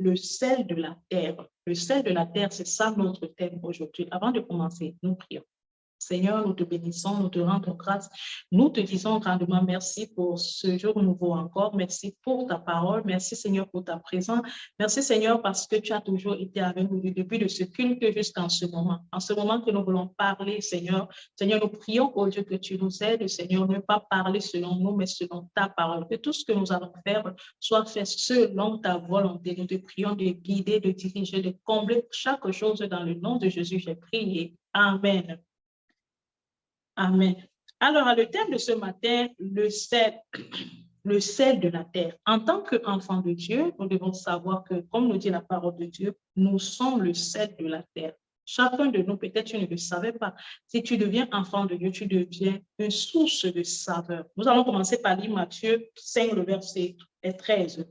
le sel de la terre. Le sel de la terre, c'est ça notre thème aujourd'hui. Avant de commencer, nous prions. Seigneur, nous te bénissons, nous te rendons grâce. Nous te disons grandement merci pour ce jour nouveau encore. Merci pour ta parole. Merci, Seigneur, pour ta présence. Merci, Seigneur, parce que tu as toujours été avec nous du début de ce culte jusqu'en ce moment. En ce moment que nous voulons parler, Seigneur, Seigneur, nous prions, oh Dieu, que tu nous aides, Seigneur, ne pas parler selon nous, mais selon ta parole. Que tout ce que nous allons faire soit fait selon ta volonté. Nous te prions de guider, de diriger, de combler chaque chose dans le nom de Jésus. J'ai prié. Amen. Amen. Alors, le thème de ce matin, le sel de la terre. En tant qu'enfant de Dieu, nous devons savoir que, comme nous dit la parole de Dieu, nous sommes le sel de la terre. Chacun de nous, peut-être tu ne le savais pas, si tu deviens enfant de Dieu, tu deviens une source de saveur. Nous allons commencer par lire Matthieu 5, le verset 13.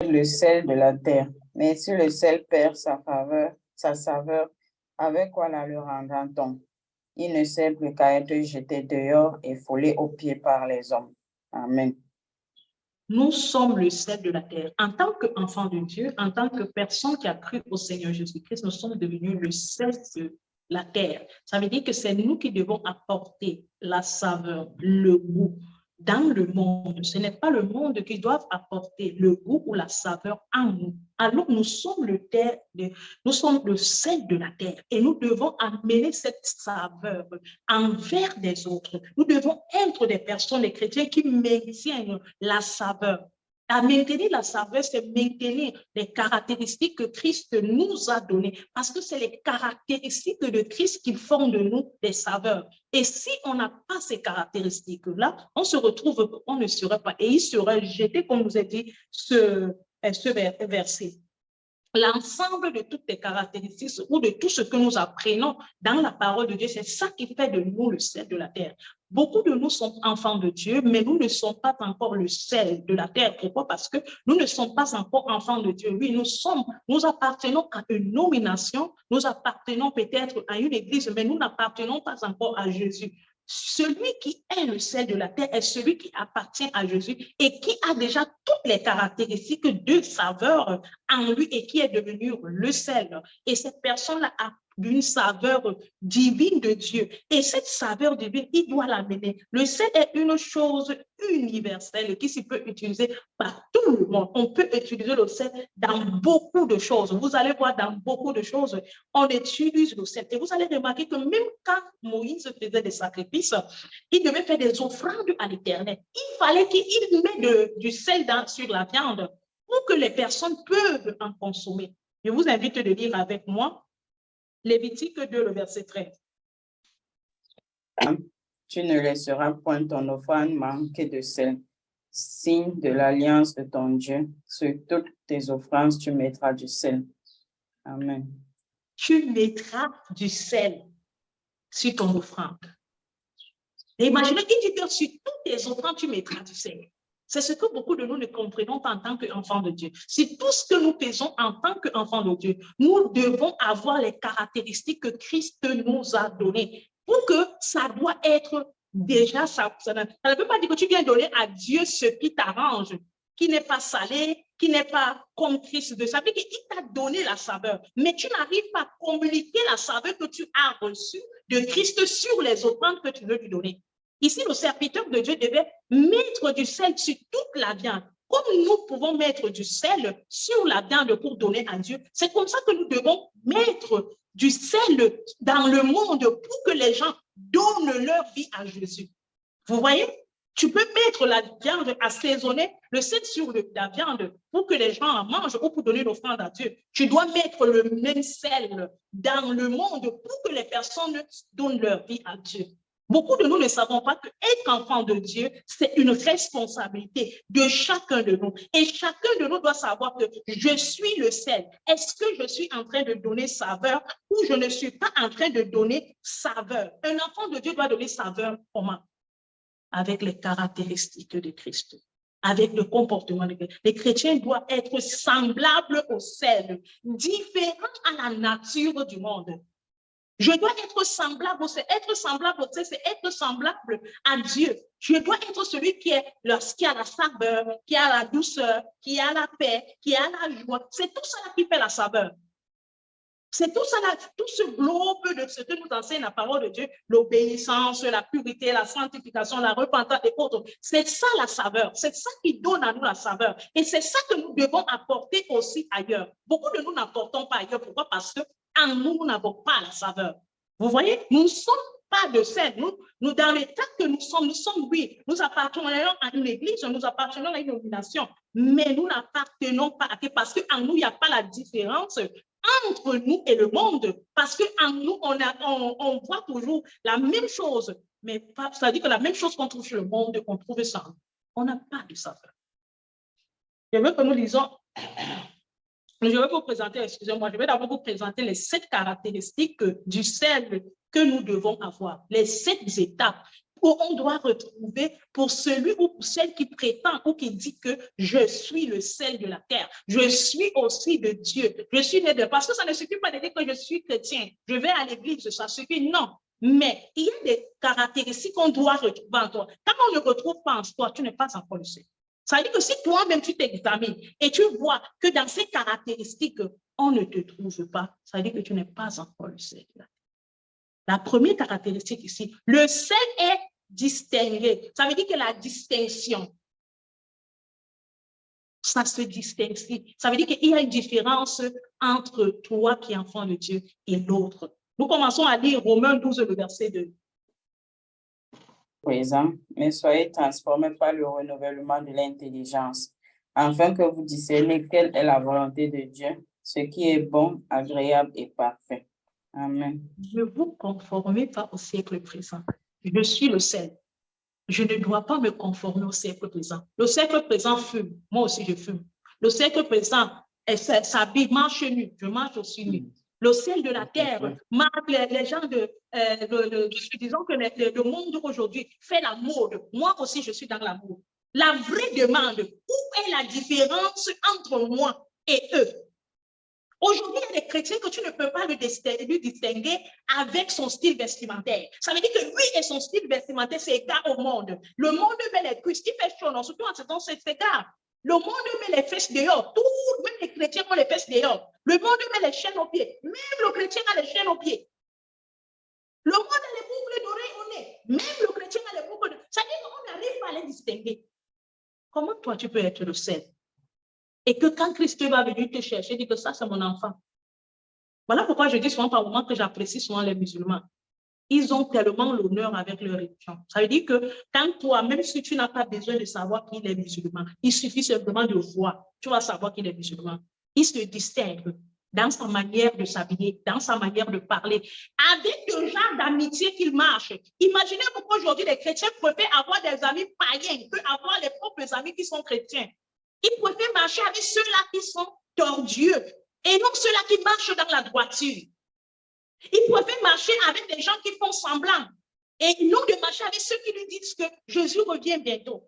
Le sel de la terre. Mais si le sel perd sa saveur, avec quoi la le rendra-t-on? Il ne sert plus qu'à être jeté dehors et foulé aux pieds par les hommes. Amen. Nous sommes le sel de la terre. En tant qu'enfant de Dieu, en tant que personne qui a cru au Seigneur Jésus-Christ, nous sommes devenus le sel de la terre. Ça veut dire que c'est nous qui devons apporter la saveur, le goût dans le monde. Ce n'est pas le monde qui doit apporter le goût ou la saveur en nous. Alors nous sommes nous sommes le sel de la terre et nous devons amener cette saveur envers des autres. Nous devons être des personnes, des chrétiens qui maintiennent la saveur. À maintenir la saveur, c'est maintenir les caractéristiques que Christ nous a données, parce que c'est les caractéristiques de Christ qui font de nous des saveurs. Et si on n'a pas ces caractéristiques-là, on se retrouve, on ne serait pas, et il serait jeté, comme nous a dit ce verset. L'ensemble de toutes les caractéristiques ou de tout ce que nous apprenons dans la parole de Dieu, c'est ça qui fait de nous le sel de la terre. Beaucoup de nous sont enfants de Dieu, mais nous ne sommes pas encore le sel de la terre. Pourquoi? Parce que nous ne sommes pas encore enfants de Dieu. Oui, nous appartenons à une nomination, nous appartenons peut-être à une église, mais nous n'appartenons pas encore à Jésus. Celui qui est le sel de la terre est celui qui appartient à Jésus et qui a déjà toutes les caractéristiques de saveur en lui et qui est devenu le sel. Et cette personne-là a une saveur divine de Dieu. Et cette saveur divine, il doit l'amener. Le sel est une chose universelle qui s'y peut utiliser par tout le monde. On peut utiliser le sel dans beaucoup de choses. Vous allez voir dans beaucoup de choses, on utilise le sel. Et vous allez remarquer que même quand Moïse faisait des sacrifices, il devait faire des offrandes à l'Éternel. Il fallait qu'il mette du sel sur la viande pour que les personnes peuvent en consommer. Je vous invite de lire avec moi Lévitique 2, le verset 13. Tu ne laisseras point ton offrande manquer de sel, signe de l'alliance de ton Dieu. Sur toutes tes offrandes, tu mettras du sel. Amen. Tu mettras du sel sur ton offrande. Et imaginez qu'il dit que sur toutes tes offrandes, tu mettras du sel. C'est ce que beaucoup de nous ne comprenons pas en tant qu'enfants de Dieu. Si tout ce que nous faisons en tant qu'enfants de Dieu, nous devons avoir les caractéristiques que Christ nous a données pour que ça doit être déjà ça. Ça ne veut pas dire que tu viens donner à Dieu ce qui t'arrange, qui n'est pas salé, qui n'est pas comme Christ de ça. Il t'a donné la saveur, mais tu n'arrives pas à communiquer la saveur que tu as reçue de Christ sur les offrandes que tu veux lui donner. Ici, le serviteur de Dieu devait mettre du sel sur toute la viande. Comme nous pouvons mettre du sel sur la viande pour donner à Dieu, c'est comme ça que nous devons mettre du sel dans le monde pour que les gens donnent leur vie à Jésus. Vous voyez? Tu peux mettre la viande assaisonnée, le sel sur la viande pour que les gens en mangent ou pour donner l'offrande à Dieu. Tu dois mettre le même sel dans le monde pour que les personnes donnent leur vie à Dieu. Beaucoup de nous ne savons pas que être enfant de Dieu, c'est une responsabilité de chacun de nous. Et chacun de nous doit savoir que je suis le sel. Est-ce que je suis en train de donner saveur ou je ne suis pas en train de donner saveur? Un enfant de Dieu doit donner saveur comment? Avec les caractéristiques de Christ, avec le comportement de Christ. Les chrétiens doivent être semblables au sel, différents à la nature du monde. Je dois être semblable au Seigneur. Être semblable au Seigneur, c'est être semblable à Dieu. Je dois être celui qui a la saveur, qui a la douceur, qui a la paix, qui a la joie. C'est tout ça qui fait la saveur. C'est tout ça, tout ce globe de ce que nous enseigne la parole de Dieu, l'obéissance, la pureté, la sanctification, la repentance et autres. C'est ça la saveur. C'est ça qui donne à nous la saveur. Et c'est ça que nous devons apporter aussi ailleurs. Beaucoup de nous n'apportons pas ailleurs. Pourquoi? Parce qu'en nous, nous n'avons pas la saveur. Vous voyez, nous ne sommes pas de scène. Nous, dans l'état que nous sommes, oui, nous appartenons à une église, nous appartenons à une nomination, mais nous n'appartenons pas à parce qu'en nous, il n'y a pas la différence entre nous et le monde, parce qu'en nous, on voit toujours la même chose, mais ça dit que la même chose qu'on trouve chez le monde, on trouve ça. On n'a pas de saveur. Je veux que nous lisons, je vais vous présenter, excusez-moi, je vais d'abord vous présenter les 7 caractéristiques du sel que nous devons avoir, les 7 étapes on doit retrouver pour celui ou pour celle qui prétend ou qui dit que je suis le sel de la terre, je suis aussi de Dieu, je suis né de... Parce que ça ne suffit pas de dire que je suis chrétien, je vais à l'église, ça suffit, non. Mais il y a des caractéristiques qu'on doit retrouver en toi. Quand on ne retrouve pas en toi, tu n'es pas encore le sel. Ça veut dire que si toi-même tu t'examines et tu vois que dans ces caractéristiques, on ne te trouve pas, ça veut dire que tu n'es pas encore le sel de la terre. La première caractéristique ici, le sel est distingué. Ça veut dire que la distinction, ça se distingue. Ça veut dire qu'il y a une différence entre toi qui es enfant de Dieu et l'autre. Nous commençons à lire Romains 12, le verset 2. Présent, mais soyez transformés par le renouvellement de l'intelligence, afin que vous discerniez quelle est la volonté de Dieu, ce qui est bon, agréable et parfait. Amen. Ne vous conformez pas au siècle présent. Je suis le sel. Je ne dois pas me conformer au siècle présent. Le siècle présent fume. Moi aussi, je fume. Le siècle présent s'habille, marche nu. Je marche aussi nu. Le sel de la terre marque les gens disons que le monde aujourd'hui fait la mode. Moi aussi, je suis dans la mode. La vraie demande, où est la différence entre moi et eux? Aujourd'hui, il y a des chrétiens que tu ne peux pas lui distinguer avec son style vestimentaire. Ça veut dire que lui et son style vestimentaire, c'est égal au monde. Le monde met les cuisses, qui fait chaud, non, surtout en ce temps, c'est égal. Le monde met les fesses dehors. Même les chrétiens ont les fesses dehors. Le monde met les chaînes aux pieds. Même le chrétien a les chaînes aux pieds. Le monde a les boucles d'oreilles au nez. Même le chrétien a les boucles d'oreilles. Ça veut dire qu'on n'arrive pas à les distinguer. Comment toi, tu peux être le sel? Et que quand Christ va venir te chercher, dit que ça, c'est mon enfant. Voilà pourquoi je dis souvent par moment que j'apprécie souvent les musulmans. Ils ont tellement l'honneur avec leur religion. Ça veut dire que quand toi, même si tu n'as pas besoin de savoir qu'il est musulman, il suffit simplement de voir, tu vas savoir qu'il est musulman. Il se distingue dans sa manière de s'habiller, dans sa manière de parler, avec le genre d'amitié qu'il marche. Imaginez-vous qu'aujourd'hui, les chrétiens préfèrent avoir des amis païens que avoir les propres amis qui sont chrétiens. Ils préfèrent marcher avec ceux-là qui sont tordieux et non ceux-là qui marchent dans la droiture. Ils préfèrent marcher avec des gens qui font semblant et non de marcher avec ceux qui lui disent que Jésus revient bientôt.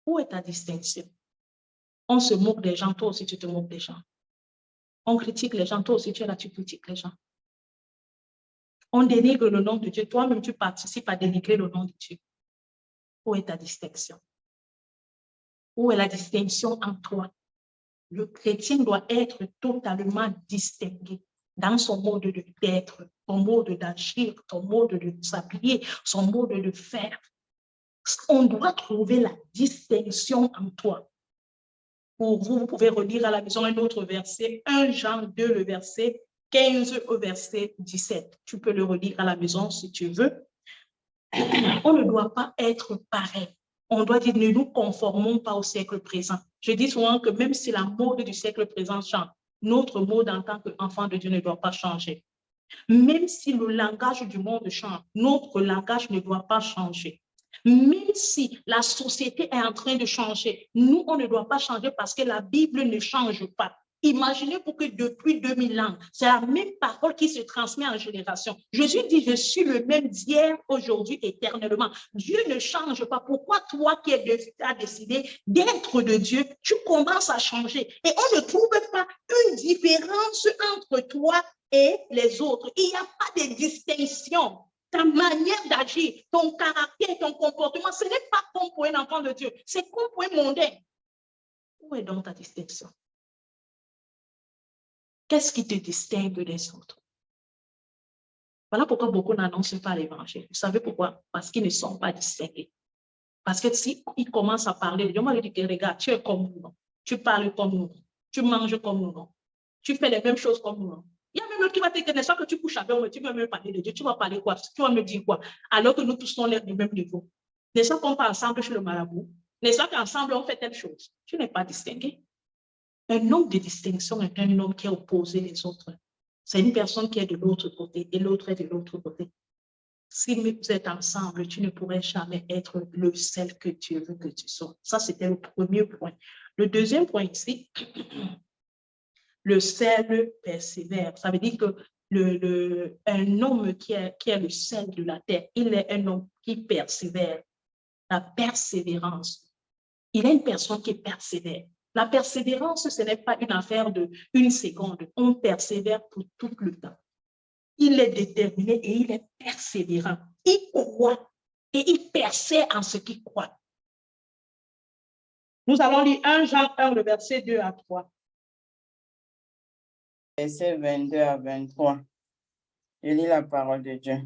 Où est ta distinction? On se moque des gens, toi aussi tu te moques des gens. On critique les gens, toi aussi tu es là, tu critiques les gens. On dénigre le nom de Dieu, toi-même tu participes à dénigrer le nom de Dieu. Où est ta distinction? Où est la distinction en toi? Le chrétien doit être totalement distingué dans son mode d'être, son mode d'agir, son mode de s'habiller, son mode de faire. On doit trouver la distinction en toi. Pour vous, vous pouvez relire à la maison un autre verset, 1 Jean 2, le verset 15 au verset 17. Tu peux le relire à la maison si tu veux. On ne doit pas être pareil. On doit dire, ne nous conformons pas au siècle présent. Je dis souvent que même si la mode du siècle présent change, notre mode en tant qu'enfant de Dieu ne doit pas changer. Même si le langage du monde change, notre langage ne doit pas changer. Même si la société est en train de changer, nous, on ne doit pas changer parce que la Bible ne change pas. Imaginez-vous que depuis 2000 ans, c'est la même parole qui se transmet en génération. Jésus dit, je suis le même d'hier, aujourd'hui, éternellement. Dieu ne change pas. Pourquoi toi qui as décidé d'être de Dieu, tu commences à changer? Et on ne trouve pas une différence entre toi et les autres. Il n'y a pas de distinction. Ta manière d'agir, ton caractère, ton comportement, ce n'est pas comme pour un enfant de Dieu, c'est comme pour un mondain. Où est donc ta distinction? Qu'est-ce qui te distingue des autres? Voilà pourquoi beaucoup n'annoncent pas l'évangile. Vous savez pourquoi? Parce qu'ils ne sont pas distingués. Parce que si ils commencent à parler, Dieu m'a dit que regarde, tu es comme nous, non? Tu parles comme nous, tu manges comme nous, non? Tu fais les mêmes choses comme nous, non? Il y a même l'autre qui va te dire, n'est-ce pas que tu couches avec moi, tu vas me parler de Dieu, tu vas parler quoi? Tu vas me dire quoi? Alors que nous tous sommes du même niveau. N'est-ce pas qu'on part ensemble chez le marabout? N'est-ce pas qu'ensemble on fait telle chose? Tu n'es pas distingué. Un homme de distinction est un homme qui est opposé les autres. C'est une personne qui est de l'autre côté et l'autre est de l'autre côté. Si vous êtes ensemble, tu ne pourrais jamais être le seul que Dieu veut que tu sois. Ça, c'était le premier point. Le deuxième point ici, le sel persévère. Ça veut dire que un homme qui est le sel de la terre, il est un homme qui persévère. La persévérance. Il est une personne qui persévère. La persévérance, ce n'est pas une affaire de une seconde. On persévère pour tout le temps. Il est déterminé et il est persévérant. Il croit et il persévère en ce qu'il croit. Nous allons lire 1 Jean 1, le verset 2 à 3. Verset 22 à 23. Je lis la parole de Dieu.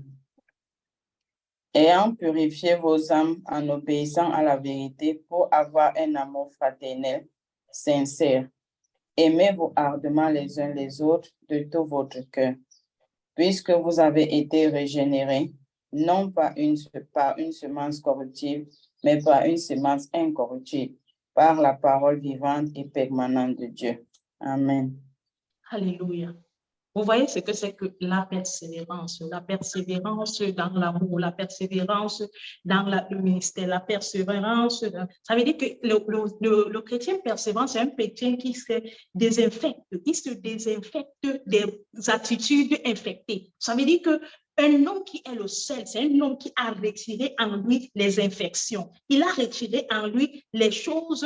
Ayant purifié vos âmes en obéissant à la vérité pour avoir un amour fraternel, sincère, aimez-vous ardemment les uns les autres de tout votre cœur, puisque vous avez été régénérés, non pas par une semence corruptible, mais par une semence incorruptible, par la parole vivante et permanente de Dieu. Amen. Alléluia. Vous voyez ce que c'est que la persévérance dans l'amour, la persévérance dans le ministère, la persévérance. Ça veut dire que le chrétien persévérant, c'est un chrétien qui se désinfecte, des attitudes infectées. Ça veut dire qu'un homme qui est le seul, c'est un homme qui a retiré en lui les infections. Il a retiré en lui les choses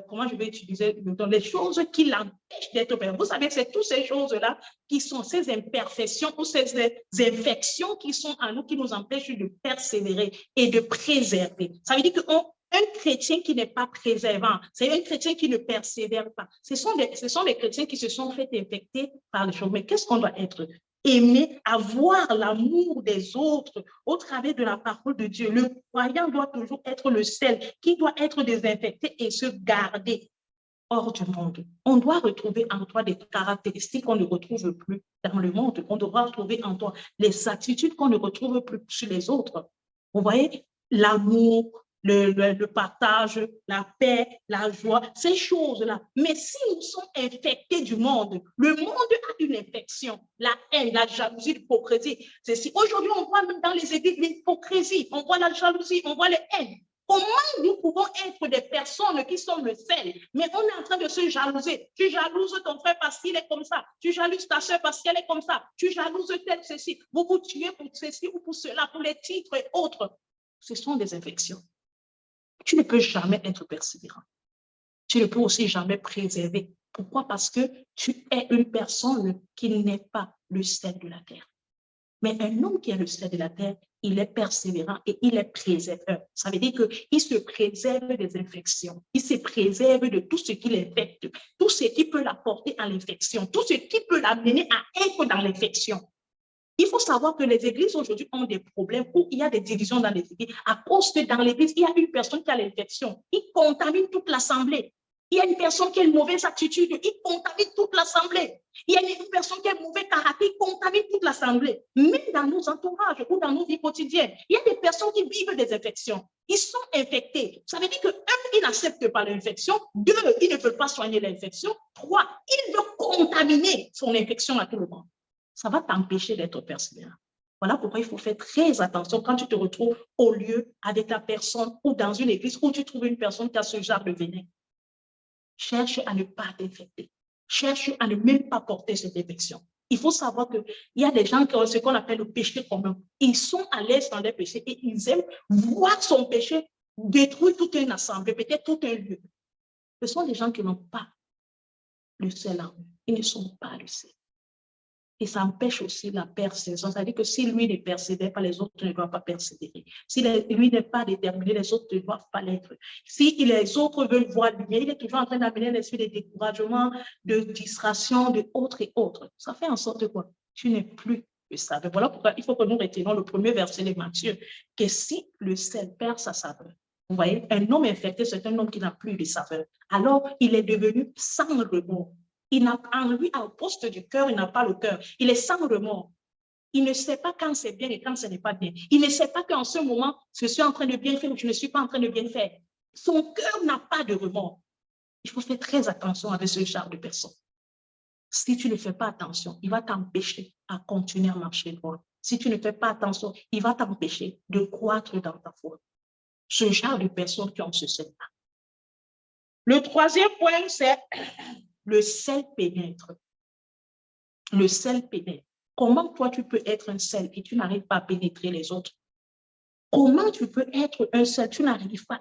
comment je vais utiliser les choses qui l'empêchent d'être bien. Vous savez, c'est toutes ces choses-là qui sont ces imperfections ou ces infections qui sont en nous, qui nous empêchent de persévérer et de préserver. Ça veut dire qu'un chrétien qui n'est pas préservant, c'est un chrétien qui ne persévère pas. Ce sont les chrétiens qui se sont fait infecter par les choses. Mais qu'est-ce qu'on doit être? Aimer, avoir l'amour des autres au travers de la parole de Dieu. Le croyant doit toujours être le seul qui doit être désinfecté et se garder hors du monde. On doit retrouver en toi des caractéristiques qu'on ne retrouve plus dans le monde. On devra retrouver en toi les attitudes qu'on ne retrouve plus chez les autres. Vous voyez, l'amour, le partage, la paix, la joie, ces choses-là. Mais si nous sommes infectés du monde, le monde a une infection, la haine, la jalousie, l'hypocrisie. Aujourd'hui, on voit même dans les églises l'hypocrisie, on voit la jalousie, on voit les haines. Comment nous pouvons être des personnes qui sont le sel, mais on est en train de se jalouser. Tu jalouses ton frère parce qu'il est comme ça. Tu jalouses ta soeur parce qu'elle est comme ça. Tu jalouses tel ceci. Vous vous tuez pour ceci ou pour cela, pour les titres et autres. Ce sont des infections. Tu ne peux jamais être persévérant. Tu ne peux aussi jamais préserver. Pourquoi? Parce que tu es une personne qui n'est pas le sel de la terre. Mais un homme qui est le sel de la terre, il est persévérant et il est préserveur. Ça veut dire qu'il se préserve des infections. Il se préserve de tout ce qui l'infecte, tout ce qui peut l'apporter à l'infection, tout ce qui peut l'amener à être dans l'infection. Il faut savoir que les églises aujourd'hui ont des problèmes où il y a des divisions dans les églises à cause que dans l'église, il y a une personne qui a l'infection. Il contamine toute l'assemblée. Il y a une personne qui a une mauvaise attitude, il contamine toute l'assemblée. Il y a une personne qui a un mauvais caractère, il contamine toute l'assemblée. Même dans nos entourages ou dans nos vies quotidiennes, il y a des personnes qui vivent des infections. Ils sont infectés. Ça veut dire que, un, ils n'acceptent pas l'infection. Deux, ils ne veulent pas soigner l'infection. Trois, ils veulent contaminer son infection à tout le monde. Ça va t'empêcher d'être persévérant. Voilà pourquoi il faut faire très attention quand tu te retrouves au lieu avec la personne ou dans une église où tu trouves une personne qui a ce genre de venin. Cherche à ne pas t'infecter. Cherche à ne même pas porter cette infection. Il faut savoir qu'il y a des gens qui ont ce qu'on appelle le péché commun. Ils sont à l'aise dans les péchés et ils aiment voir son péché détruire toute une assemblée, peut-être tout un lieu. Ce sont des gens qui n'ont pas le sel en eux. Ils ne sont pas le sel. Et ça empêche aussi la persévérance. C'est-à-dire que si lui ne persévère pas, les autres ne doivent pas persévérer. Si lui n'est pas déterminé, les autres ne doivent pas l'être. Si les autres veulent voir lui, il est toujours en train d'amener l'esprit de découragement, de distraction, de autres et autres. Ça fait en sorte que tu n'es plus le saveur. Voilà pourquoi il faut que nous retenons le premier verset de Matthieu, que si le sel perd sa saveur, vous voyez, un homme infecté, c'est un homme qui n'a plus de saveur. Alors, il est devenu sans remords. Il n'a en lui, au poste du cœur, il n'a pas le cœur. Il est sans remords. Il ne sait pas quand c'est bien et quand ce n'est pas bien. Il ne sait pas qu'en ce moment, je suis en train de bien faire ou je ne suis pas en train de bien faire. Son cœur n'a pas de remords. Il faut faire très attention avec ce genre de personnes. Si tu ne fais pas attention, il va t'empêcher à continuer à marcher droit. Si tu ne fais pas attention, il va t'empêcher de croître dans ta foi. Ce genre de personnes qui ont ce sel-là. Le troisième point, c'est le sel pénètre. Le sel pénètre. Comment toi, tu peux être un sel et tu n'arrives pas à pénétrer les autres? Comment tu peux être un sel, tu n'arrives pas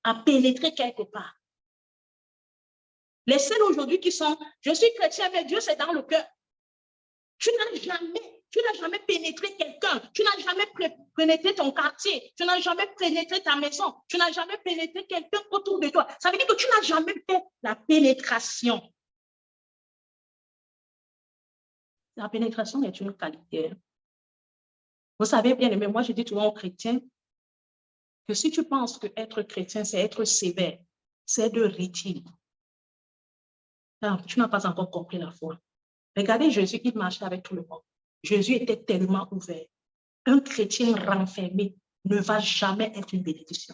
à pénétrer quelque part? Les sels aujourd'hui qui sont, je suis chrétien, mais Dieu, c'est dans le cœur. Tu n'as jamais pénétré quelqu'un, tu n'as jamais pénétré ton quartier, tu n'as jamais pénétré ta maison, tu n'as jamais pénétré quelqu'un autour de toi. Ça veut dire que tu n'as jamais fait la pénétration. La pénétration est une qualité. Vous savez bien, mais moi je dis toujours aux chrétiens que si tu penses que être chrétien, c'est être sévère, c'est de retirer. Tu n'as pas encore compris la foi. Regardez Jésus, il marchait avec tout le monde. Jésus était tellement ouvert. Un chrétien renfermé ne va jamais être une bénédiction.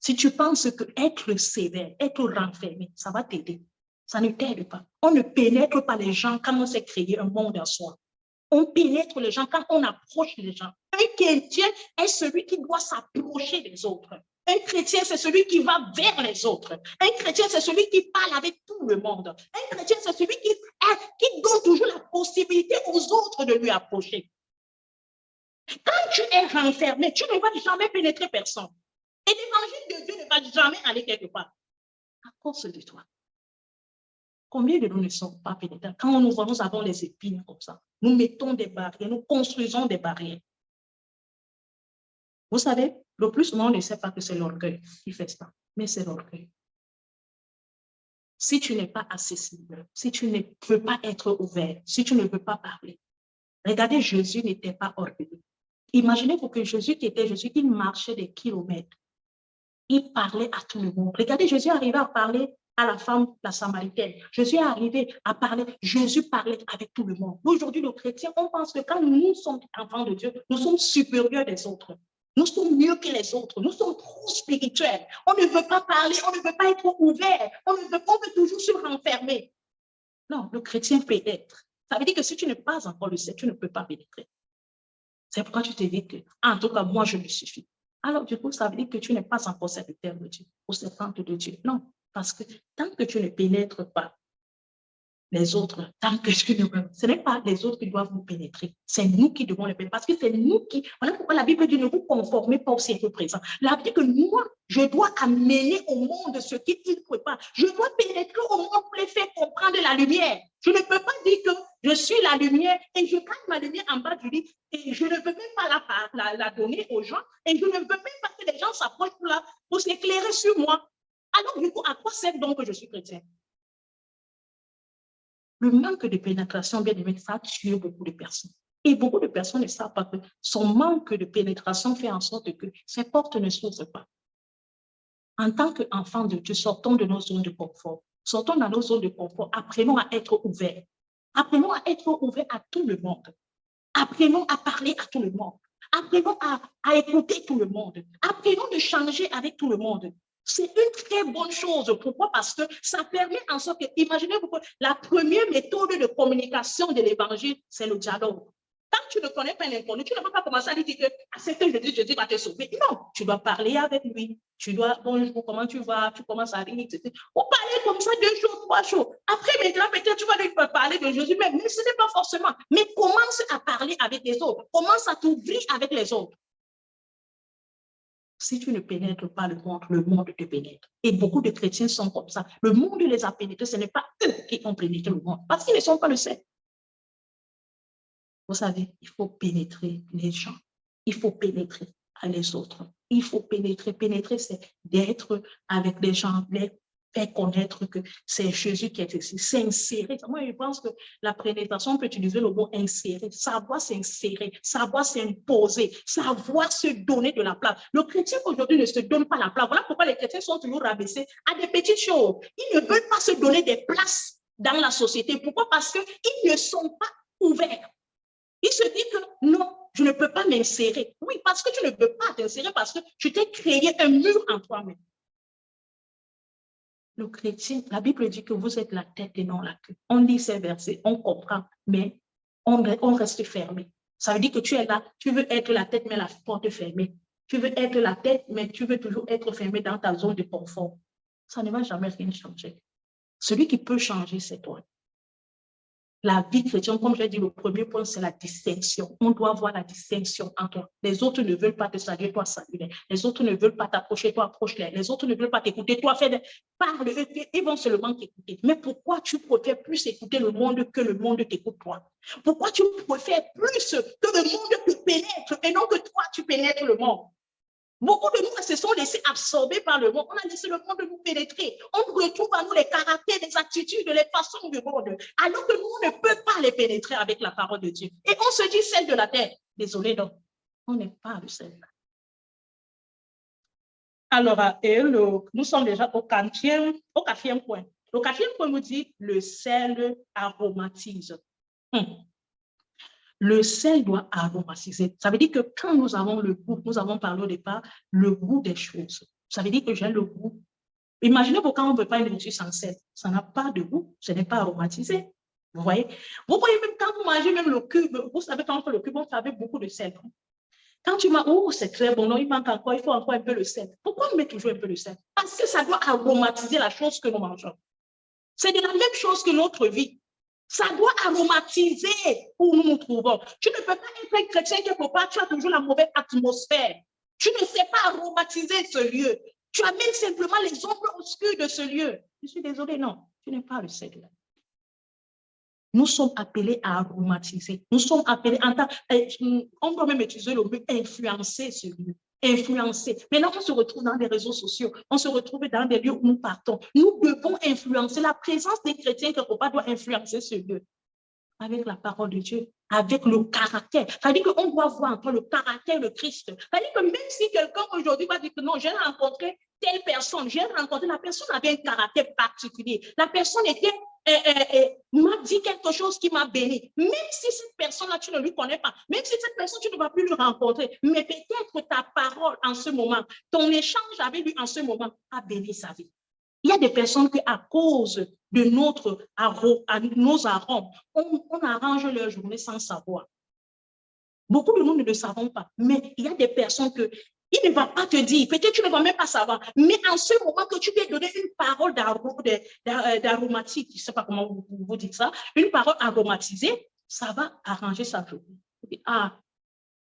Si tu penses que être sévère, être renfermé, ça va t'aider, ça ne t'aide pas. On ne pénètre pas les gens quand on s'est créé un monde en soi. On pénètre les gens quand on approche les gens. Un chrétien est celui qui doit s'approcher des autres. Un chrétien, c'est celui qui va vers les autres. Un chrétien, c'est celui qui parle avec tout le monde. Un chrétien, c'est celui qui donne toujours la possibilité aux autres de lui approcher. Quand tu es renfermé, tu ne vas jamais pénétrer personne. Et l'évangile de Dieu ne va jamais aller quelque part. À cause de toi. Combien de nous ne sommes pas pénétrés? Quand nous voit, nous avons les épines comme ça. Nous mettons des barrières, nous construisons des barrières. Vous savez, le plus souvent, on ne sait pas que c'est l'orgueil qui fait ça, mais c'est l'orgueil. Si tu n'es pas accessible, si tu ne peux pas être ouvert, si tu ne peux pas parler. Regardez, Jésus n'était pas orgueilleux. Imaginez-vous que Jésus qui était Jésus, il marchait des kilomètres. Il parlait à tout le monde. Regardez, Jésus arrivait à parler à la femme, la Samaritaine. Jésus est arrivé à parler. Jésus parlait avec tout le monde. Aujourd'hui, nos chrétiens, on pense que quand nous sommes enfants de Dieu, nous sommes supérieurs des autres. Nous sommes mieux que les autres. Nous sommes trop spirituels. On ne veut pas parler, on ne veut pas être ouvert. On veut toujours se renfermer. Non, le chrétien peut être. Ça veut dire que si tu n'es pas encore le Seigneur, tu ne peux pas pénétrer. C'est pourquoi tu te dis que, en tout cas, moi, je me suffis. Alors, du coup, ça veut dire que tu n'es pas encore serviteur de Dieu ou servante de Dieu. Non, parce que tant que tu ne pénètres pas les autres, tant que tu ne... Ce n'est pas les autres qui doivent nous pénétrer. C'est nous qui devons les pénétrer. Parce que c'est nous qui... Voilà pourquoi la Bible dit ne vous conformez pas au siècle présent. La Bible dit que moi, je dois amener au monde ce qu'il ne peut pas. Je dois pénétrer au monde pour les faire comprendre la lumière. Je ne peux pas dire que je suis la lumière et je garde ma lumière en bas du lit et je ne veux même pas la donner aux gens et je ne veux même pas que les gens s'approchent pour s'éclairer sur moi. Alors, du coup, à quoi sert donc que je suis chrétien? Le manque de pénétration, bien aimé, ça a tué beaucoup de personnes. Et beaucoup de personnes ne savent pas que son manque de pénétration fait en sorte que ces portes ne s'ouvrent pas. En tant qu'enfants de Dieu, sortons de nos zones de confort. Sortons dans nos zones de confort. Apprenons à être ouverts. Apprenons à être ouverts à tout le monde. Apprenons à parler à tout le monde. Apprenons à écouter tout le monde. Apprenons de changer avec tout le monde. C'est une très bonne chose. Pourquoi? Parce que ça permet en sorte que, imaginez-vous que la première méthode de communication de l'évangile, c'est le dialogue. Tant que tu ne connais pas l'inconnu, tu ne peux pas commencer à lui dire que accepte Jésus va te sauver. Non, tu dois parler avec lui. Tu dois, bonjour, comment tu vas? Tu commences à rire, etc. Ou parler comme ça 2 jours, 3 jours. Après, maintenant, peut-être tu vas lui parler de Jésus, mais ce n'est pas forcément. Mais commence à parler avec les autres. Commence à t'ouvrir avec les autres. Si tu ne pénètres pas le monde te pénètre. Et beaucoup de chrétiens sont comme ça. Le monde les a pénétrés, ce n'est pas eux qui ont pénétré le monde, parce qu'ils ne sont pas le sel. Vous savez, il faut pénétrer les gens. Il faut pénétrer les autres. Il faut pénétrer. Pénétrer, c'est d'être avec les gens, les faire connaître que c'est Jésus qui est ici. S'insérer. Moi, je pense que la pénétration, on peut utiliser le mot insérer. Savoir s'insérer, savoir s'imposer, savoir se donner de la place. Le chrétien aujourd'hui ne se donne pas la place. Voilà pourquoi les chrétiens sont toujours rabaissés à des petites choses. Ils ne veulent pas se donner des places dans la société. Pourquoi? Parce qu'ils ne sont pas ouverts. Il se dit que non, je ne peux pas m'insérer. Oui, parce que tu ne peux pas t'insérer, parce que tu t'es créé un mur en toi-même. Le chrétien, la Bible dit que vous êtes la tête et non la queue. On lit ces versets, on comprend, mais on reste fermé. Ça veut dire que tu es là, tu veux être la tête, mais la porte est fermée. Tu veux être la tête, mais tu veux toujours être fermé dans ta zone de confort. Ça ne va jamais rien changer. Celui qui peut changer, c'est toi. La vie chrétienne, comme j'ai dit, le premier point, c'est la distinction. On doit voir la distinction entre les autres ne veulent pas te saluer, toi saluer. Les autres ne veulent pas t'approcher, toi approche-les. Les autres ne veulent pas t'écouter, toi fais parle, ils vont seulement t'écouter. Mais pourquoi tu préfères plus écouter le monde que le monde t'écoute toi? Pourquoi tu préfères plus que le monde te pénètre et non que toi tu pénètres le monde? Beaucoup de nous se sont laissés absorber par le monde. On a laissé le monde nous pénétrer. On retrouve à nous les caractères, les attitudes, les façons du monde. Alors que nous, on ne peut pas les pénétrer avec la parole de Dieu. Et on se dit celle de la terre. Désolé, non. On n'est pas le sel. Alors, nous sommes déjà au quatrième point. Le quatrième point nous dit le sel aromatise. Le sel doit aromatiser. Ça veut dire que quand nous avons le goût, nous avons parlé au départ, le goût des choses. Ça veut dire que j'ai le goût. Imaginez-vous quand on ne veut pas une nourriture sans sel. Ça n'a pas de goût, ce n'est pas aromatisé. Vous voyez? Vous voyez même quand vous mangez même le cube, vous savez quand on fait le cube, on fait avec beaucoup de sel. Quand tu manges, oh, c'est très bon, non, il manque encore, il faut encore un peu de sel. Pourquoi on met toujours un peu de sel? Parce que ça doit aromatiser la chose que nous mangeons. C'est de la même chose que notre vie. Ça doit aromatiser où nous nous trouvons. Tu ne peux pas être un chrétien quelque part, tu as toujours la mauvaise atmosphère. Tu ne sais pas aromatiser ce lieu. Tu amènes simplement les ombres obscures de ce lieu. Je suis désolée, non, tu n'es pas le Seigneur. Nous sommes appelés à aromatiser. Nous sommes appelés, on doit même utiliser le mot influencer ce lieu. Influencer. Maintenant, on se retrouve dans les réseaux sociaux, on se retrouve dans des lieux où nous partons. Nous devons influencer. La présence des chrétiens quelque part doit influencer ce lieu. Avec la parole de Dieu, avec le caractère. C'est-à-dire qu'on doit voir en toi le caractère de Christ. C'est-à-dire que même si quelqu'un aujourd'hui va dire que non, j'ai rencontré telle personne, la personne avait un caractère particulier. La personne m'a dit quelque chose qui m'a béni. Même si cette personne-là, tu ne lui connais pas, même si cette personne, tu ne vas plus le rencontrer, mais peut-être ta parole en ce moment, ton échange avec lui en ce moment a béni sa vie. Il y a des personnes qui, à cause de nos arômes, on arrange leur journée sans savoir. Beaucoup de nous ne le savons pas, mais il y a des personnes que il ne va pas te dire, peut-être tu ne vas même pas savoir, mais en ce moment que tu lui as donné une parole d'aromatique, je ne sais pas comment vous dites ça, une parole aromatisée, ça va arranger sa journée. Ah,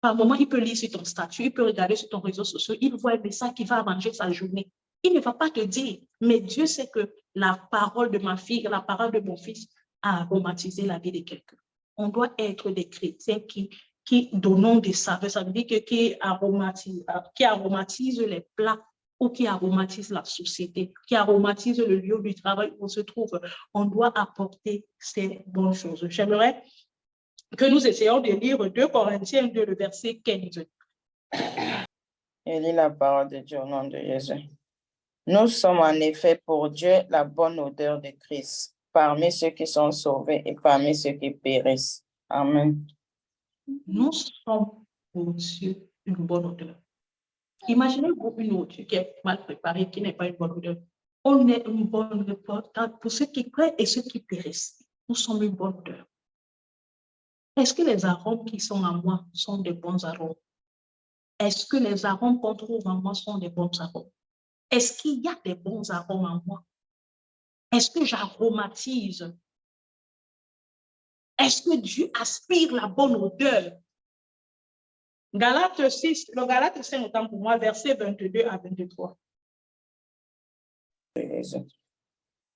par moment, il peut lire sur ton statut, il peut regarder sur ton réseau social, il voit un message qui va arranger sa journée. Il ne va pas te dire, mais Dieu sait que la parole de ma fille, la parole de mon fils a aromatisé la vie de quelqu'un. On doit être des chrétiens qui donnons des saveurs, ça veut dire que qui aromatisent les plats ou qui aromatisent la société, qui aromatisent le lieu du travail où on se trouve. On doit apporter ces bonnes choses. J'aimerais que nous essayons de lire 2 Corinthiens 2, le verset 15. Je lis la parole de Dieu au nom de Jésus. Nous sommes en effet pour Dieu la bonne odeur de Christ, parmi ceux qui sont sauvés et parmi ceux qui périssent. Amen. Nous sommes pour Dieu une bonne odeur. Imaginez-vous une odeur qui est mal préparée, qui n'est pas une bonne odeur. On est une bonne odeur pour ceux qui croient et ceux qui périssent. Nous sommes une bonne odeur. Est-ce que les arômes qui sont en moi sont des bons arômes? Est-ce que les arômes qu'on trouve en moi sont des bons arômes? Est-ce qu'il y a des bons arômes en moi? Est-ce que j'aromatise? Est-ce que Dieu aspire la bonne odeur? Galates 6, le Galates 5, autant pour moi, versets 22 à 23.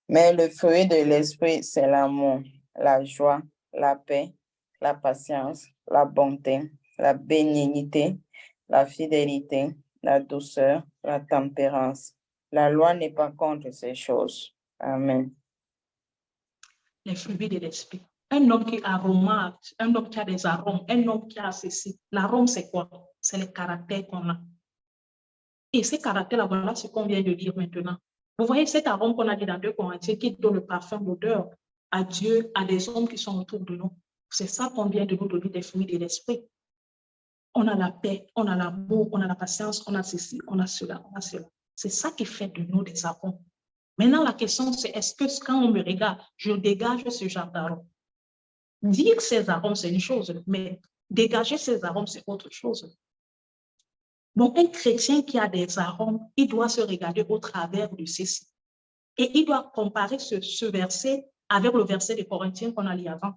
Mais le fruit de l'esprit, c'est l'amour, la joie, la paix, la patience, la bonté, la bénignité, la fidélité, la douceur, la tempérance. La loi n'est pas contre ces choses. Amen. Les fruits de l'esprit. Un homme qui est aromate, un homme qui a des arômes, un homme qui a ceci. L'arôme, c'est quoi? C'est le caractère qu'on a. Et ces caractères-là, voilà ce qu'on vient de dire maintenant. Vous voyez cet arôme qu'on a dit dans 2 Corinthiens qui donne le parfum, l'odeur à Dieu, à des hommes qui sont autour de nous. C'est ça qu'on vient de nous donner des fruits de l'esprit. On a la paix, on a l'amour, on a la patience, on a ceci, on a cela, on a cela. C'est ça qui fait de nous des arômes. Maintenant, la question, c'est est-ce que quand on me regarde, je dégage ce genre d'arôme? Dire ces arômes, c'est une chose, mais dégager ces arômes, c'est autre chose. Donc, un chrétien qui a des arômes, il doit se regarder au travers de ceci. Et il doit comparer ce verset avec le verset des Corinthiens qu'on a lu avant.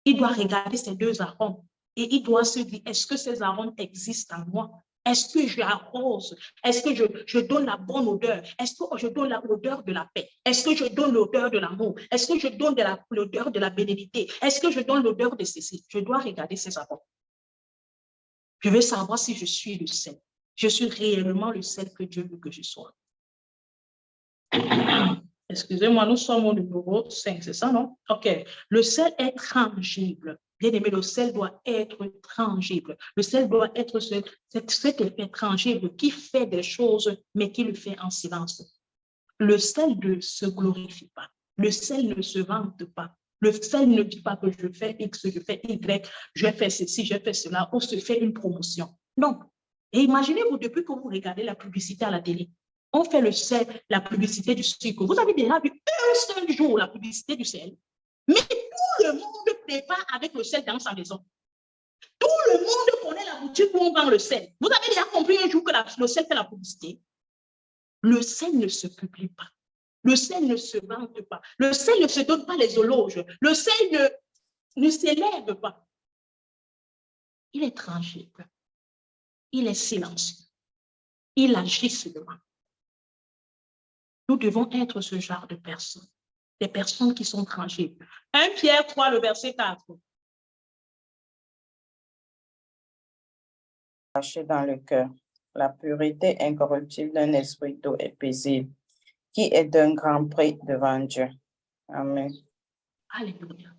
Il doit regarder ces 2 arômes et il doit se dire, est-ce que ces arômes existent en moi? Est-ce que j'arrose? Est-ce que je donne la bonne odeur? Est-ce que je donne l'odeur de la paix? Est-ce que je donne l'odeur de l'amour? Est-ce que je donne l'odeur de la bénédiction? Est-ce que je donne l'odeur de ceci? Je dois regarder ces arômes. Je veux savoir si je suis le sel. Je suis réellement le sel que Dieu veut que je sois. Excusez-moi, nous sommes au numéro 5, c'est ça, non? OK. Le sel est tangible. Bien aimé, le sel doit être tangible. Le sel doit être cet effet tangible qui fait des choses, mais qui le fait en silence. Le sel ne se glorifie pas. Le sel ne se vante pas. Le sel ne dit pas que je fais X, je fais Y, je fais ceci, je fais cela, ou se fait une promotion. Non. Et imaginez-vous, depuis que vous regardez la publicité à la télé, on fait le sel, la publicité du sucre. Vous avez déjà vu un seul jour la publicité du sel? Mais tout le monde prépare avec le sel dans sa maison. Tout le monde connaît la boutique où on vend le sel. Vous avez déjà compris un jour que le sel fait la publicité? Le sel ne se publie pas. Le sel ne se vante pas. Le sel ne se donne pas les éloges. Le sel ne s'élève pas. Il est tangible. Il est silencieux. Il agit seulement. Nous devons être ce genre de personnes. Des personnes qui sont tangibles. 1 Pierre 3, le verset 4. Caché dans le cœur, la pureté incorruptible d'un esprit doux et paisible, qui est d'un grand prix devant Dieu. Amen. Alléluia.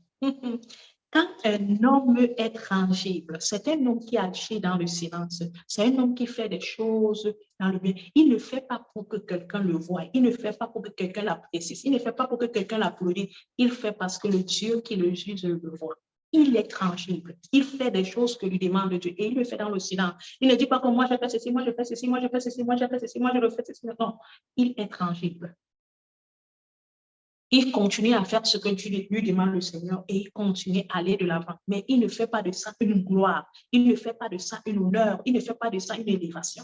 Quand un homme est tangible, c'est un homme qui agit dans le silence. C'est un homme qui fait des choses dans le bien. Il ne fait pas pour que quelqu'un le voie. Il ne fait pas pour que quelqu'un l'apprécie. Il ne fait pas pour que quelqu'un l'applaudisse. Il fait parce que le Dieu qui le juge le voit. Il est tangible. Il fait des choses que lui demande Dieu et il le fait dans le silence. Il ne dit pas que moi je fais ceci, moi je fais ceci, moi je fais ceci, moi je fais ceci, moi je le fais ceci. Non, il est tangible. Il continue à faire ce que lui demande le Seigneur et il continue à aller de l'avant. Mais il ne fait pas de ça une gloire. Il ne fait pas de ça une honneur. Il ne fait pas de ça une élévation.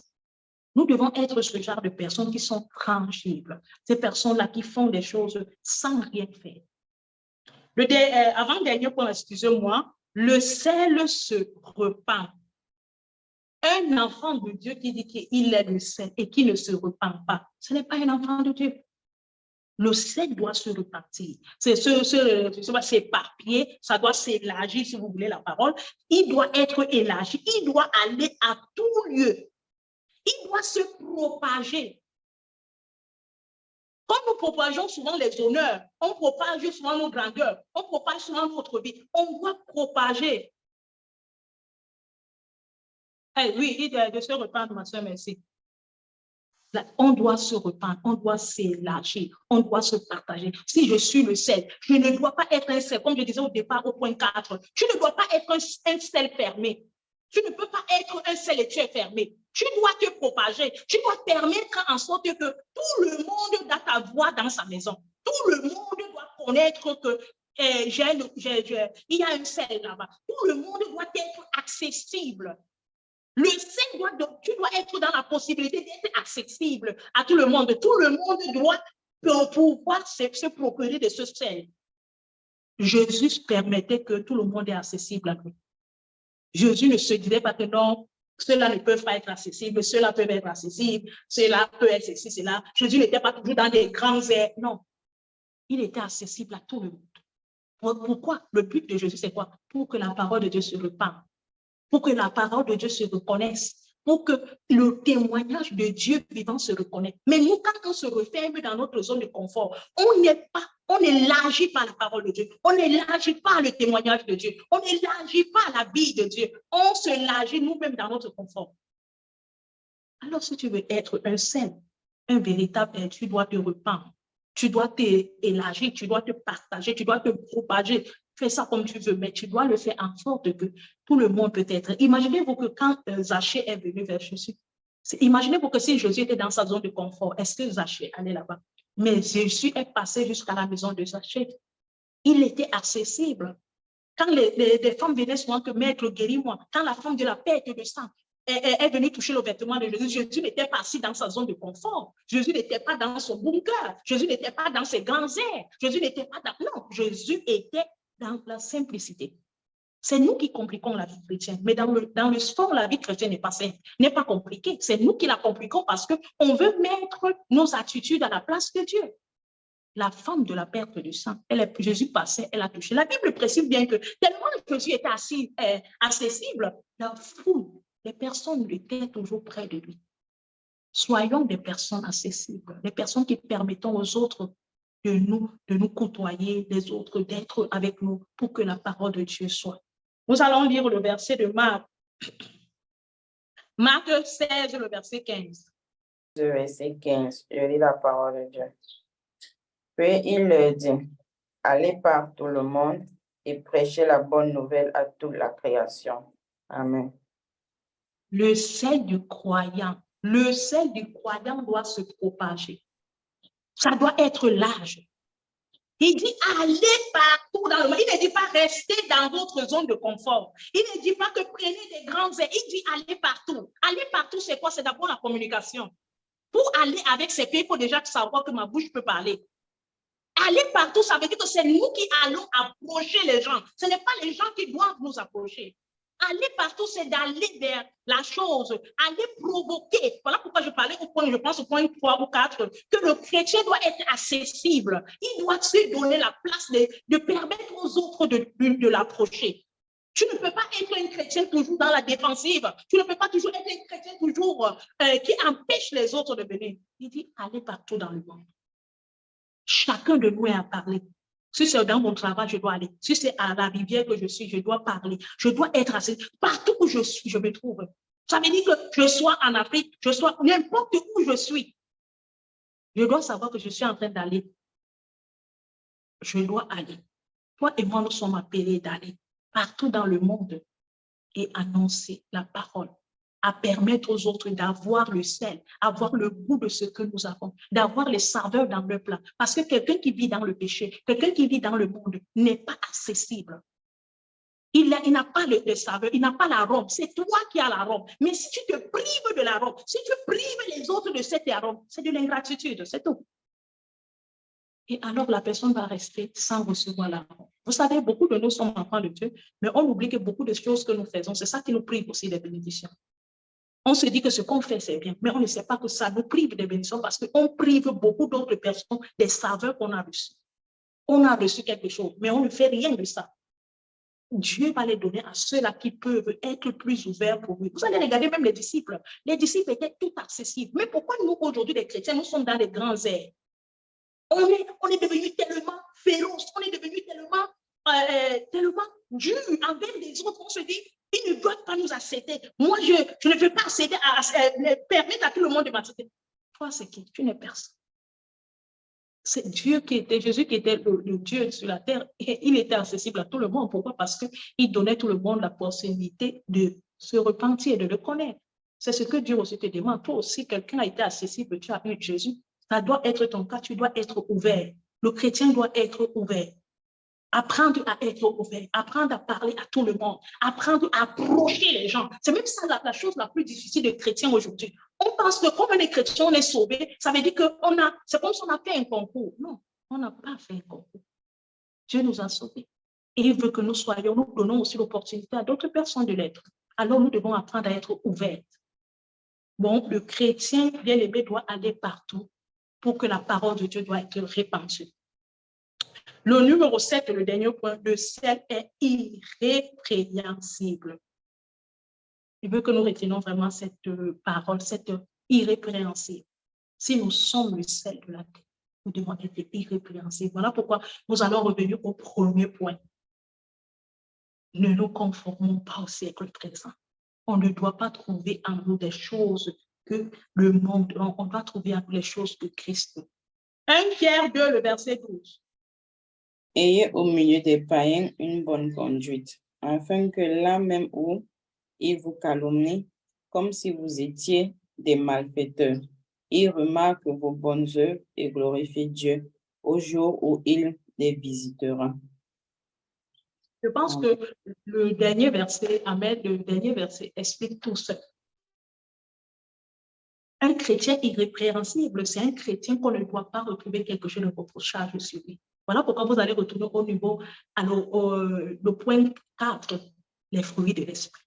Nous devons être ce genre de personnes qui sont tangibles. Ces personnes-là qui font des choses sans rien faire. Avant-dernier point, excusez-moi, le sel se repent. Un enfant de Dieu qui dit qu'il est le sel et qui ne se repent pas, ce n'est pas un enfant de Dieu. Le sel doit se repartir. C'est s'éparpiller, ça doit s'élargir, si vous voulez la parole. Il doit être élargi, il doit aller à tout lieu. Il doit se propager. Comme nous propageons souvent les honneurs, on propage souvent nos grandeurs, on propage souvent notre vie, on doit propager. Hey, oui, il de se reprendre, ma soeur, merci. On doit se rependre, on doit s'élargir, on doit se partager. Si je suis le sel, je ne dois pas être un sel, comme je disais au départ au point 4, tu ne dois pas être un sel fermé. Tu ne peux pas être un sel et tu es fermé. Tu dois te propager, tu dois permettre en sorte que tout le monde a ta voix dans sa maison. Tout le monde doit connaître que il y a un sel là-bas. Tout le monde doit être accessible. Le sel tu dois être dans la possibilité d'être accessible à tout le monde. Tout le monde doit pouvoir se procurer de ce sel. Jésus permettait que tout le monde est accessible à lui. Jésus ne se disait pas que non, Ceux-là ne peuvent pas être accessibles, ceux-là peuvent être accessibles, ceux-là peuvent être ceci, cela. Jésus n'était pas toujours dans des grands airs. Non, il était accessible à tout le monde. Pourquoi? Le but de Jésus, c'est quoi? Pour que la parole de Dieu se répande, pour que la parole de Dieu se reconnaisse, pour que le témoignage de Dieu vivant se reconnaisse. Mais nous, quand on se referme dans notre zone de confort, on n'élargit pas la parole de Dieu, on n'élargit pas le témoignage de Dieu, on n'élargit pas la vie de Dieu, on se élargit nous-mêmes dans notre confort. Alors, si tu veux être un saint, un véritable, tu dois te rependre, tu dois t'élargir, tu dois te partager, tu dois te propager. Fais ça comme tu veux, mais tu dois le faire en sorte que tout le monde peut être. Imaginez-vous que quand Zachée est venu vers Jésus, imaginez-vous que si Jésus était dans sa zone de confort, est-ce que Zachée allait là-bas? Mais Jésus est passé jusqu'à la maison de Zachée. Il était accessible. Quand les femmes venaient souvent que maître, guéris-moi, quand la femme de la perte de sang est venue toucher le vêtement de Jésus, Jésus n'était pas assis dans sa zone de confort. Jésus n'était pas dans son bunker. Jésus n'était pas dans ses grands airs. Jésus n'était pas dans... Non, Jésus était dans la simplicité. C'est nous qui compliquons la vie chrétienne. Mais dans le sport, la vie chrétienne n'est pas simple, n'est pas compliquée. C'est nous qui la compliquons parce qu'on veut mettre nos attitudes à la place de Dieu. La femme de la perte de sang, Jésus passait, elle a touché. La Bible précise bien que tellement Jésus était accessible, la foule, les personnes étaient toujours près de lui. Soyons des personnes accessibles, des personnes qui permettent aux autres de nous côtoyer, les autres d'être avec nous pour que la parole de Dieu soit. Nous allons lire le verset de Marc. Marc 16, le verset 15. Le verset 15, je lis la parole de Dieu. Puis il leur dit, allez par tout le monde et prêchez la bonne nouvelle à toute la création. Amen. Le sel du croyant doit se propager. Ça doit être large. Il dit, allez partout dans le monde. Il ne dit pas rester dans votre zone de confort. Il ne dit pas que prenez des grands airs. Il dit, allez partout. Aller partout, c'est quoi? C'est d'abord la communication. Pour aller avec ces pays, il faut déjà savoir que ma bouche peut parler. Aller partout, ça veut dire que c'est nous qui allons approcher les gens. Ce n'est pas les gens qui doivent nous approcher. Aller partout, c'est d'aller vers la chose, aller provoquer. Voilà pourquoi je parlais je pense au point 3 ou 4, que le chrétien doit être accessible. Il doit se donner la place de permettre aux autres de l'approcher. Tu ne peux pas être un chrétien toujours dans la défensive. Tu ne peux pas toujours être un chrétien toujours qui empêche les autres de venir. Il dit, allez partout dans le monde. Chacun de nous est à parler. Si c'est dans mon travail, je dois aller. Si c'est à la rivière que je suis, je dois parler. Je dois être assez. Partout où je suis, je me trouve. Ça veut dire que je sois en Afrique, je sois n'importe où je suis. Je dois savoir que je suis en train d'aller. Je dois aller. Toi et moi, nous sommes appelés d'aller partout dans le monde et annoncer la parole, à permettre aux autres d'avoir le sel, avoir le goût de ce que nous avons, d'avoir les saveurs dans le plat. Parce que quelqu'un qui vit dans le péché, quelqu'un qui vit dans le monde n'est pas accessible. Il n'a pas le saveur, il n'a pas l'arôme. C'est toi qui as l'arôme. Mais si tu te prives de l'arôme, si tu prives les autres de cet arôme, c'est de l'ingratitude, c'est tout. Et alors la personne va rester sans recevoir l'arôme. Vous savez, beaucoup de nous sommes enfants de Dieu, mais on oublie que beaucoup de choses que nous faisons, c'est ça qui nous prive aussi des bénédictions. On se dit que ce qu'on fait, c'est bien, mais on ne sait pas que ça nous prive des bénédictions parce qu'on prive beaucoup d'autres personnes des saveurs qu'on a reçues. On a reçu quelque chose, mais on ne fait rien de ça. Dieu va les donner à ceux-là qui peuvent être plus ouverts pour lui. Vous allez regarder même les disciples. Les disciples étaient tout accessibles. Mais pourquoi nous, aujourd'hui, les chrétiens, nous sommes dans les grands airs? On est devenu tellement féroce, on est devenu tellement dur envers les autres. On se dit, ils ne doivent pas nous accepter. Moi, je ne veux pas accéder permettre à tout le monde de m'accepter. Toi, c'est qui? Tu n'es personne. C'est Dieu qui était, Jésus qui était le Dieu sur la terre, et il était accessible à tout le monde. Pourquoi? Parce qu'il donnait à tout le monde la possibilité de se repentir, de le connaître. C'est ce que Dieu aussi te demande. Toi aussi, quelqu'un a été accessible, tu as eu Jésus. Ça doit être ton cas, tu dois être ouvert. Le chrétien doit être ouvert. Apprendre à être ouvert, apprendre à parler à tout le monde, apprendre à approcher les gens. C'est même ça la chose la plus difficile des chrétiens aujourd'hui. On pense que comme les chrétiens, on est sauvés, ça veut dire que c'est comme si on a fait un concours. Non, on n'a pas fait un concours. Dieu nous a sauvés. Et il veut que nous donnons aussi l'opportunité à d'autres personnes de l'être. alors nous devons apprendre à être ouverts. Bon, le chrétien bien-aimé doit aller partout pour que la parole de Dieu doit être répandue. Le numéro 7, le dernier point, le sel est irrépréhensible. Je veux que nous retenions vraiment cette parole, cette irrépréhensible. Si nous sommes le sel de la terre, nous devons être irrépréhensibles. Voilà pourquoi nous allons revenir au premier point. Ne nous conformons pas au siècle présent. On ne doit pas trouver en nous des choses que le monde, on doit trouver en nous les choses de Christ. 1 Pierre 2, le verset 12. Ayez au milieu des païens une bonne conduite, afin que là même où ils vous calomnient, comme si vous étiez des malfaiteurs, ils remarquent vos bonnes œuvres et glorifient Dieu au jour où il les visitera. Je pense que le dernier verset, Amen, le dernier verset explique tout ça. Un chrétien irrépréhensible, c'est un chrétien qu'on ne doit pas retrouver quelque chose de reprochable sur lui. Voilà pourquoi vous allez retourner au niveau, le point 4, les fruits de l'esprit.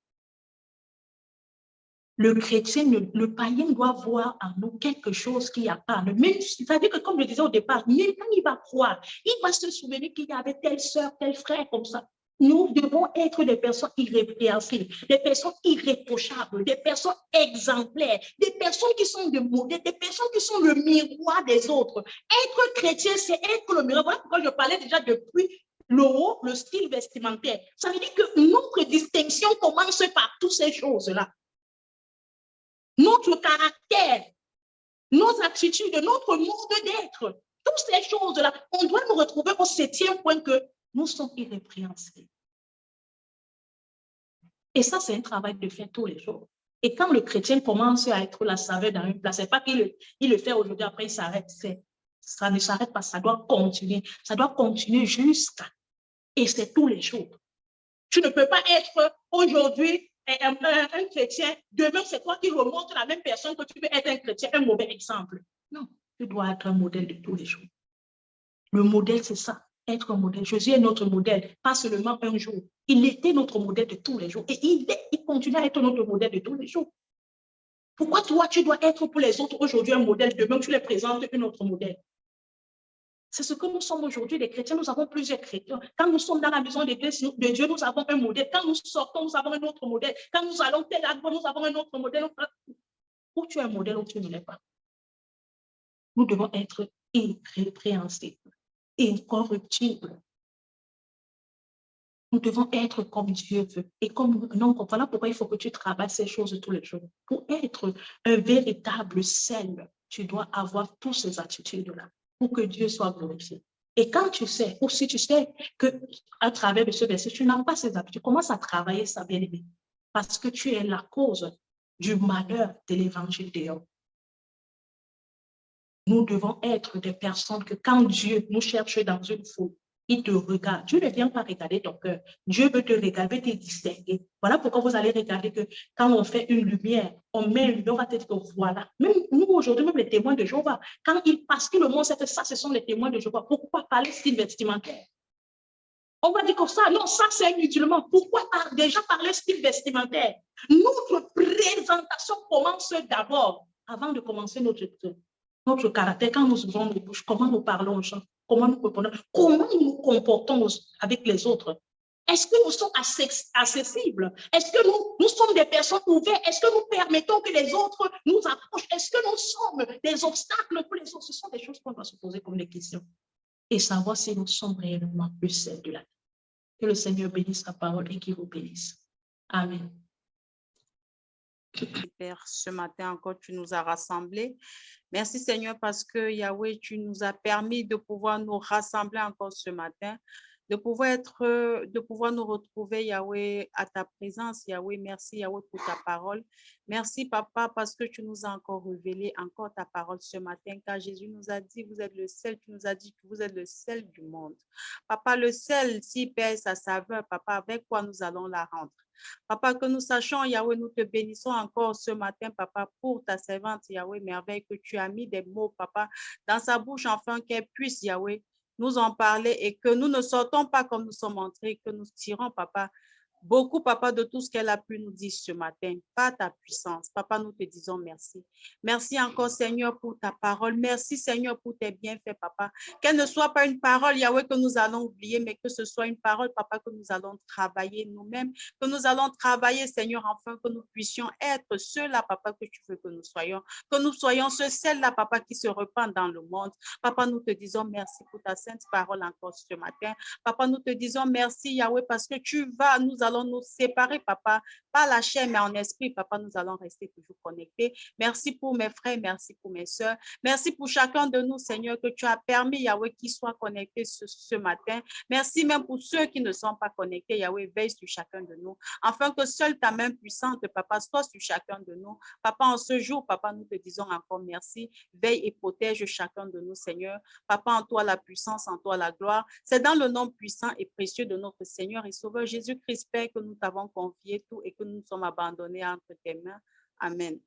Le chrétien, le païen doit voir en nous quelque chose qu'il n'y a pas. C'est-à-dire que, comme je disais au départ, même quand il va croire, il va se souvenir qu'il y avait telle soeur, tel frère comme ça. Nous devons être des personnes irrépréhensibles, des personnes irréprochables, des personnes exemplaires, des personnes qui sont de modèles, des personnes qui sont le miroir des autres. Être chrétien, c'est être le miroir. Voilà pourquoi je parlais déjà depuis le haut, le style vestimentaire. Ça veut dire que notre distinction commence par toutes ces choses-là. Notre caractère, nos attitudes, notre mode d'être, toutes ces choses-là, on doit nous retrouver au 7e point que nous sommes irrépréhensibles. Et ça, c'est un travail de faire tous les jours. Et quand le chrétien commence à être la saveur dans une place, c'est pas qu'il le fait aujourd'hui, après il s'arrête. Ça ne s'arrête pas, ça doit continuer. Ça doit continuer jusqu'à. Et c'est tous les jours. Tu ne peux pas être aujourd'hui un chrétien, demain c'est toi qui remontes la même personne que tu veux être un chrétien, un mauvais exemple. Non, tu dois être un modèle de tous les jours. Le modèle, c'est ça, être un modèle. Jésus est notre modèle, pas seulement un jour. Il était notre modèle de tous les jours et il continue à être notre modèle de tous les jours. Pourquoi toi, tu dois être pour les autres aujourd'hui un modèle, demain tu les présentes un autre modèle? C'est ce que nous sommes aujourd'hui, les chrétiens. Nous avons plusieurs chrétiens. Quand nous sommes dans la maison de Dieu, nous avons un modèle. Quand nous sortons, nous avons un autre modèle. Quand nous allons tel endroit, nous avons un autre modèle. Où tu es un modèle, où tu ne l'es pas. Nous devons être irrépréhensibles, incorruptibles. Nous devons être comme Dieu veut. Et comme non, voilà pourquoi il faut que tu travailles ces choses tous les jours. Pour être un véritable sel, tu dois avoir toutes ces attitudes-là pour que Dieu soit glorifié. Et quand tu sais, ou si tu sais qu'à travers de ce verset, tu n'as pas ces habitudes, tu commences à travailler ça, bien aimé, parce que tu es la cause du malheur de l'évangile de Dieu. Nous devons être des personnes que quand Dieu nous cherche dans une foule, il te regarde. Dieu ne vient pas regarder ton cœur. Dieu veut te regarder, te distinguer. Voilà pourquoi vous allez regarder que quand on fait une lumière, on met une lumière, on va te dire que voilà. Même nous, aujourd'hui, même les témoins de Jéhovah, quand ils passent, que le monde sait que ça, ce sont les témoins de Jéhovah. Pourquoi parler style vestimentaire? On va dire comme ça, non, ça c'est un musulman. Pourquoi déjà parler style vestimentaire? Notre présentation commence d'abord, avant de commencer notre caractère, quand nous ouvrons nos bouches, comment nous parlons aux gens, comment nous répondons, comment nous nous comportons avec les autres. Est-ce que nous sommes accessibles? Est-ce que nous sommes des personnes ouvertes? Est-ce que nous permettons que les autres nous approchent? Est-ce que nous sommes des obstacles pour les autres? Ce sont des choses qu'on doit se poser comme des questions. Et savoir si nous sommes réellement le sel de la terre. Que le Seigneur bénisse sa parole et qu'il vous bénisse. Amen. Père, ce matin encore, tu nous as rassemblés. Merci Seigneur parce que Yahweh, tu nous as permis de pouvoir nous rassembler encore ce matin, de pouvoir nous retrouver Yahweh à ta présence. Yahweh, merci Yahweh pour ta parole. Merci Papa parce que tu nous as encore révélé encore ta parole ce matin, car Jésus nous a dit, vous êtes le sel, tu nous as dit que vous êtes le sel du monde. Papa, le sel, s'il perd sa saveur, Papa, avec quoi nous allons la rendre? Papa, que nous sachions, Yahweh, nous te bénissons encore ce matin, Papa, pour ta servante, Yahweh, merveille, que tu as mis des mots, Papa, dans sa bouche, afin qu'elle puisse, Yahweh, nous en parler et que nous ne sortons pas comme nous sommes entrés, que nous tirons, Papa, beaucoup, papa, de tout ce qu'elle a pu nous dire ce matin, par ta puissance. Papa, nous te disons merci. Merci encore, Seigneur, pour ta parole. Merci, Seigneur, pour tes bienfaits, papa. Qu'elle ne soit pas une parole, Yahweh, que nous allons oublier, mais que ce soit une parole, papa, que nous allons travailler nous-mêmes, que nous allons travailler, Seigneur, afin que nous puissions être ceux-là, papa, que tu veux que nous soyons ce sel-là, papa, qui se répand dans le monde. Papa, nous te disons merci pour ta sainte parole encore ce matin. Papa, nous te disons merci, Yahweh, parce que nous allons nous séparer, papa, pas la chair, mais en esprit, papa, nous allons rester toujours connectés. Merci pour mes frères, merci pour mes sœurs. Merci pour chacun de nous, Seigneur, que tu as permis, Yahweh, qu'ils soient connectés ce matin. Merci même pour ceux qui ne sont pas connectés, Yahweh, veille sur chacun de nous, afin que seule ta main puissante, papa, soit sur chacun de nous. Papa, en ce jour, papa, nous te disons encore merci. Veille et protège chacun de nous, Seigneur. Papa, en toi la puissance, en toi la gloire. C'est dans le nom puissant et précieux de notre Seigneur et Sauveur Jésus-Christ, Père, que nous t'avons confié tout et que nous sommes abandonnés entre tes mains. Amen.